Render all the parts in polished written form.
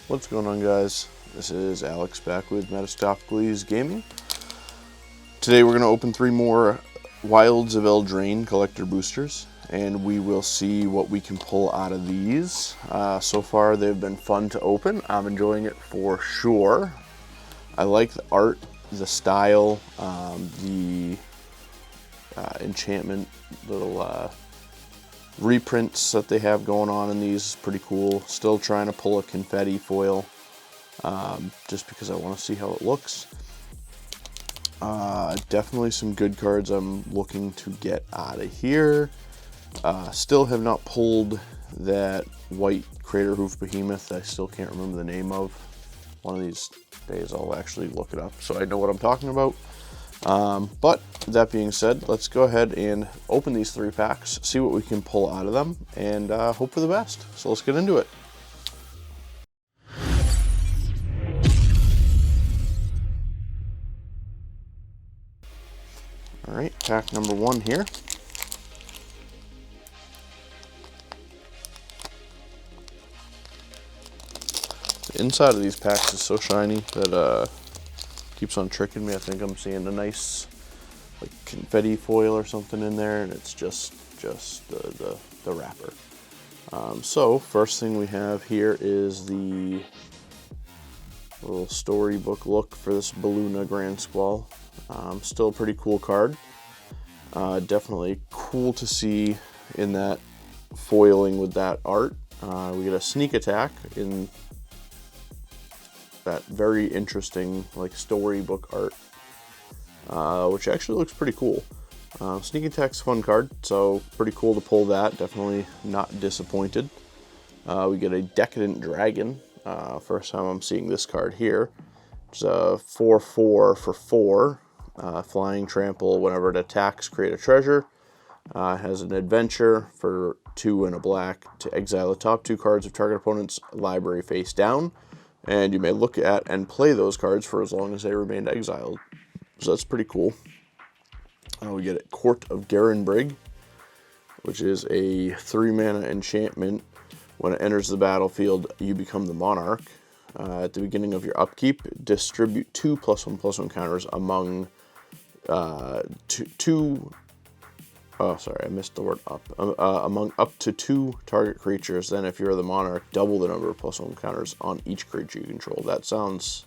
What's going on, guys? This is Alex back with Metastophicles Gaming. Today we're going to open 3 more Wilds of Eldraine collector boosters, and we will see what we can pull out of these. So far they've been fun to open. I'm enjoying it for sure. I like the art, the style, the enchantment little reprints that they have going on in these is pretty cool. Still trying to pull a confetti foil just because I want to see how it looks. Definitely some good cards I'm looking to get out of here. Still have not pulled that white Crater Hoof Behemoth. I still can't remember the name of. One of these days I'll actually look it up so I know what I'm talking about. But that being said, let's go ahead and open these 3 packs, see what we can pull out of them, and hope for the best. So let's get into it. Alright, pack number 1 here. The inside of these packs is so shiny that keeps on tricking me. I think I'm seeing a nice like confetti foil or something in there, and it's just the wrapper. So first thing we have here is the little storybook look for this Balloona Grand Squall. Still a pretty cool card. Definitely cool to see in that foiling with that art. We get a sneak attack in that very interesting like storybook art, which actually looks pretty cool. Sneak attack's a fun card, so pretty cool to pull that. Definitely not disappointed. We get a Decadent Dragon. First time I'm seeing this card here. It's a 4/4 for 4. Flying trample. Whenever it attacks, create a treasure. It has an adventure for 2 and a black to exile the top 2 cards of target opponent's library face down. And you may look at and play those cards for as long as they remain exiled. So that's pretty cool. We get a Court of Garenbrig, which is a 3-mana enchantment. When it enters the battlefield, you become the monarch. At the beginning of your upkeep, distribute 2 +1/+1 counters among among up to 2 target creatures. Then if you're the monarch, double the number of +1 counters on each creature you control. That sounds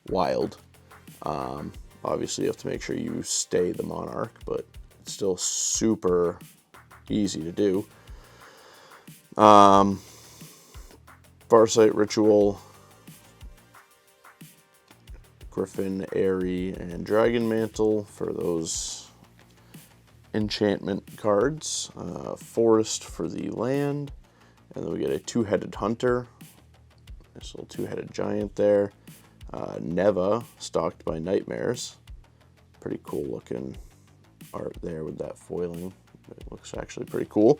wild. Obviously you have to make sure you stay the monarch, but it's still super easy to do. Farsight Ritual, Griffin, Airy, and Dragon Mantle for those enchantment cards. Forest for the land, and then we get a 2-headed hunter. This little 2-headed giant there. Neva, Stalked by Nightmares. Pretty cool looking art there with that foiling. It looks actually pretty cool.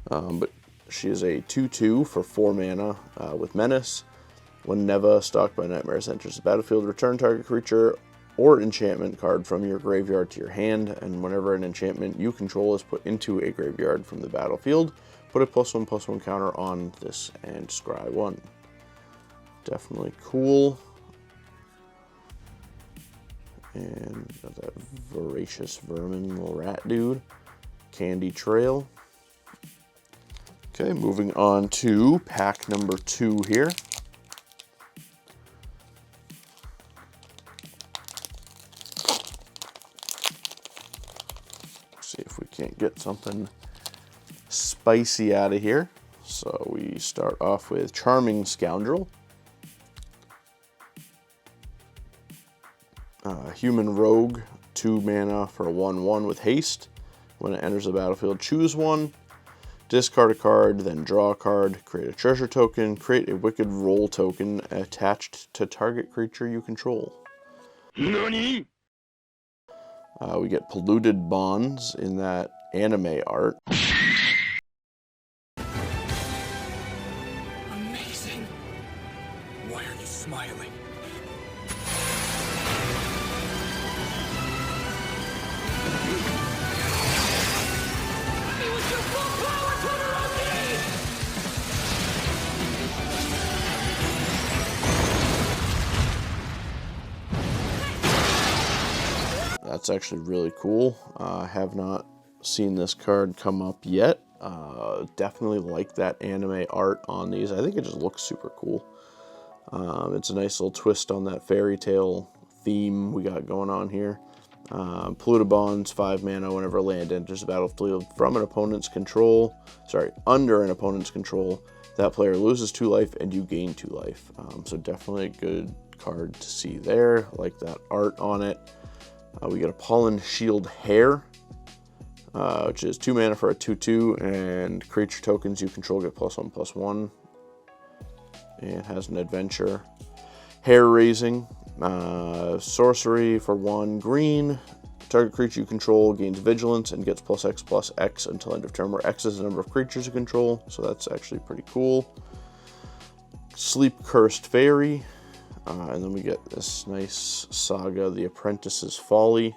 But she is a 2/2 for 4 mana with Menace. When Neva, Stalked by Nightmares, enters the battlefield, return target creature or enchantment card from your graveyard to your hand, and whenever an enchantment you control is put into a graveyard from the battlefield, put a +1/+1 counter on this and scry 1. Definitely cool. And got that Voracious Vermin little rat dude. Candy Trail. Okay, moving on to pack number 2 here. See if we can't get something spicy out of here. So we start off with Charming Scoundrel. Human Rogue, 2 mana for a 1/1 with haste. When it enters the battlefield, choose 1, discard a card, then draw a card, create a treasure token, create a Wicked Roll token attached to target creature you control. NANI? We get Polluted Bonds in that anime art. Amazing. Why are you smiling? That's actually really cool. I have not seen this card come up yet. Definitely like that anime art on these. I think it just looks super cool. It's a nice little twist on that fairy tale theme we got going on here. Plutobonds, 5 mana. Whenever land enters the battlefield from an opponent's control, under an opponent's control, that player loses 2 life and you gain 2 life. So definitely a good card to see there. I like that art on it. We get a Pollen Shield Hair, which is 2 mana for a 2/2, and creature tokens you control get +1/+1. And has an adventure. Hair Raising, sorcery for 1 green. Target creature you control gains vigilance and gets +X/+X until end of turn, where X is the number of creatures you control, so that's actually pretty cool. Sleep Cursed Fairy, and then we get this nice saga, The Apprentice's Folly.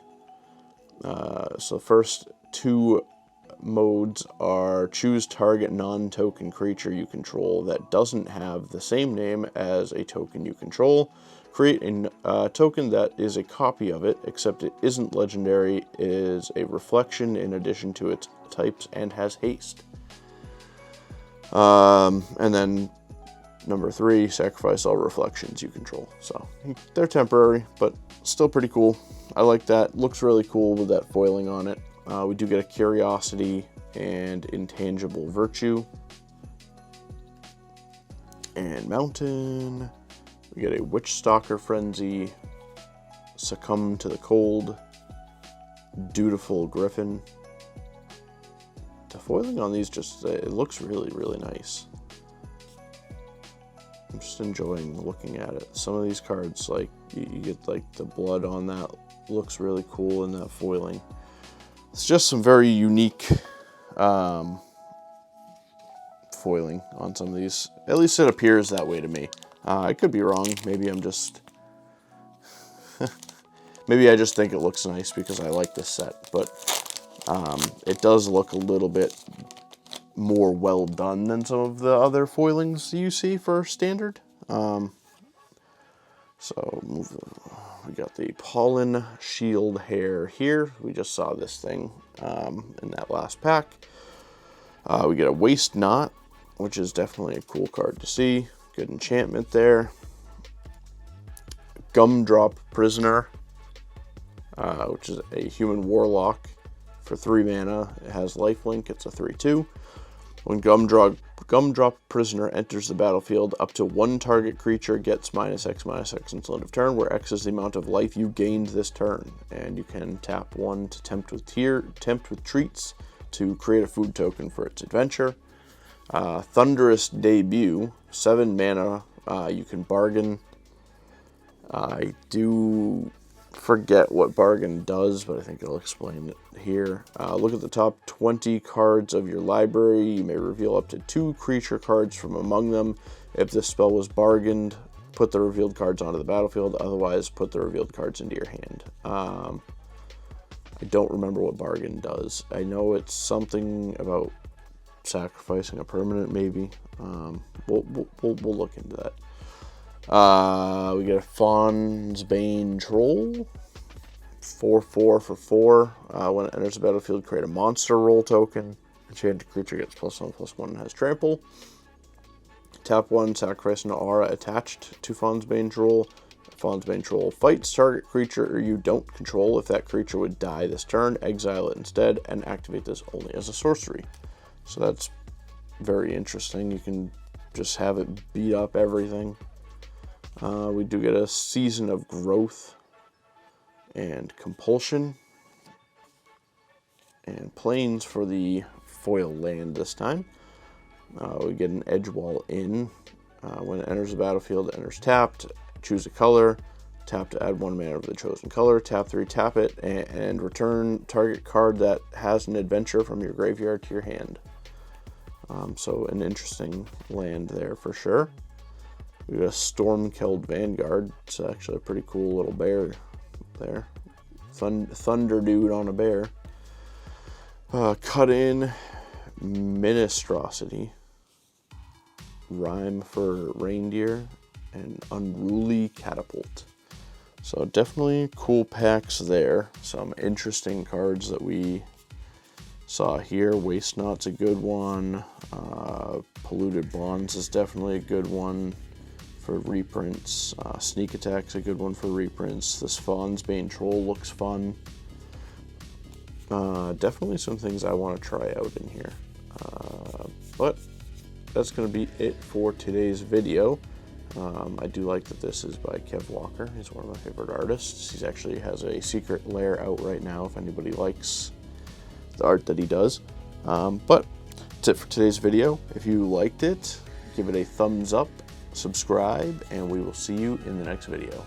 So first 2 modes are choose target non-token creature you control that doesn't have the same name as a token you control. Create a token that is a copy of it, except it isn't legendary, is a reflection in addition to its types, and has haste. And then number 3, sacrifice all reflections you control. So they're temporary, but still pretty cool. I like that. Looks really cool with that foiling on it. We do get a Curiosity and Intangible Virtue. And Mountain. We get a Witchstalker Frenzy, Succumb to the Cold, Dutiful Griffin. The foiling on these just, it looks really, really nice. I'm just enjoying looking at it. Some of these cards, like, you get like the blood on that, looks really cool in that foiling. It's just some very unique foiling on some of these. At least it appears that way to me. I could be wrong. Maybe I'm just... maybe I just think it looks nice because I like this set. But it does look a little bit more well done than some of the other foilings you see for standard. So we got the Pollen Shield Hair here. We just saw this thing in that last pack. We get a Waste Not, which is definitely a cool card to see. Good enchantment there. Gumdrop Prisoner, which is a human warlock for 3 mana. It has lifelink. It's a 3/2. When Gumdrop Prisoner enters the battlefield, up to 1 target creature gets -X/-X until end of turn, where X is the amount of life you gained this turn. And you can tap 1 to tempt with treats to create a food token for its adventure. Thunderous Debut, 7 mana. You can bargain. I do forget what bargain does, but I think it'll explain it here. Look at the top 20 cards of your library. You may reveal up to 2 creature cards from among them. If this spell was bargained, put the revealed cards onto the battlefield. Otherwise, put the revealed cards into your hand. I don't remember what bargain does. I know it's something about sacrificing a permanent, maybe. We'll look into that. We get a Fawn's Bane Troll, 4/4 for 4. When it enters the battlefield, create a monster roll token. Enchanted creature gets +1/+1 and has trample. Tap 1, sacrifice an aura attached to Fawn's Bane Troll. Fawn's Bane Troll fights target creature you don't control. If that creature would die this turn, exile it instead and activate this only as a sorcery. So that's very interesting. You can just have it beat up everything. We do get a Season of Growth and Compulsion. And Plains for the foil land this time. We get an Edgewall Inn. When it enters the battlefield, it enters tapped. Choose a color. Tap to add 1 mana of the chosen color. Tap 3, tap it, and return target card that has an adventure from your graveyard to your hand. So an interesting land there for sure. We got a Storm-Killed Vanguard. It's actually a pretty cool little bear there. Thunder dude on a bear. Cut in Ministrosity. Rhyme for Reindeer. And Unruly Catapult. So definitely cool packs there. Some interesting cards that we saw here. Waste Knot's a good one. Polluted Bonds is definitely a good one for reprints. Sneak Attack's a good one for reprints. This Fawn's Bane Troll looks fun. Definitely some things I want to try out in here. But that's going to be it for today's video. I do like that this is by Kev Walker. He's one of my favorite artists. He actually has a Secret Lair out right now if anybody likes the art that he does. But that's it for today's video. If you liked it, give it a thumbs up, subscribe, and we will see you in the next video.